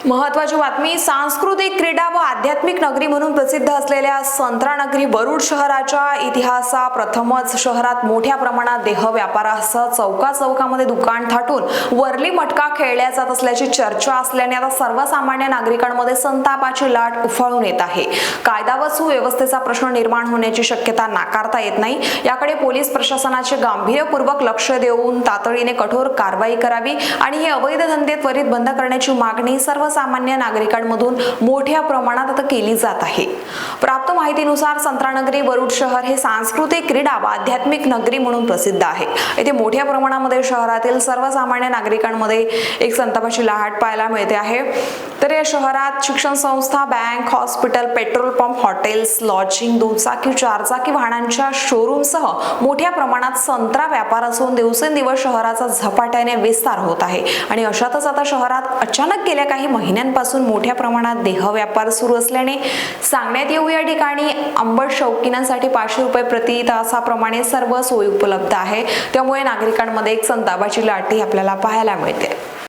महत्त्वाची बातमी. सांस्कृतिक, क्रीडा व आध्यात्मिक नगरी म्हणून प्रसिद्ध असलेल्या संत्रानगरी वरुड शहराच्या इतिहासात प्रथमच शहरात मोठ्या प्रमाणात देह व्यापारासह चौकाचौकामध्ये दुकान थाटून वरली मटका खेळल्या जात असल्याची चर्चा असल्याने आता सर्वसामान्य नागरिकांमध्ये संतापाची लाट उफाळून येत आहे. कायदा व सुव्यवस्थेचा प्रश्न निर्माण होण्याची शक्यता नाकारता येत नाही. याकडे पोलीस प्रशासनाचे गांभीर्यपूर्वक लक्ष देऊन तातडीने कठोर कारवाई करावी आणि हे अवैध धंदे त्वरित बंद करण्याची मागणी सर्वसामान्य नागरिकांमधून मोठ्या प्रमाणात आता केली जात आहे. प्राप्त माहितीनुसार संत्रानगरी वरुड शहर हे सांस्कृतिक, क्रीडा व आध्यात्मिक नगरी म्हणून प्रसिद्ध आहे. येथे मोठ्या प्रमाणामध्ये शहरातील सर्वसामान्य नागरिकांमध्ये एक संतापाची लाट पाहायला मिळते आहे. तर या शहरात शिक्षण संस्था, bank, hospital, petrol pump, hotels, lodging, दुचाकी, चारचाकी वाहनांच्या शोरूमसह मोठ्या प्रमाणात संत्रा व्यापार असून दिवसेंदिवस शहराचा झपाट्याने विस्तार होत आहे. आणि अशातच आता शहरात अचानक गेल्या काही महिन्यांपासून मोठ्या प्रमाणात देह व्यापार सुरू असल्याने सांगण्यात येऊ या ठिकाणी आंबट शौकीनांसाठी 500 रुपये प्रति तासाप्रमाणे सर्व सोयी उपलब्ध आहे. त्यामुळे नागरिकांमध्ये एक संतापाची लाटही आपल्याला पाहायला मिळते.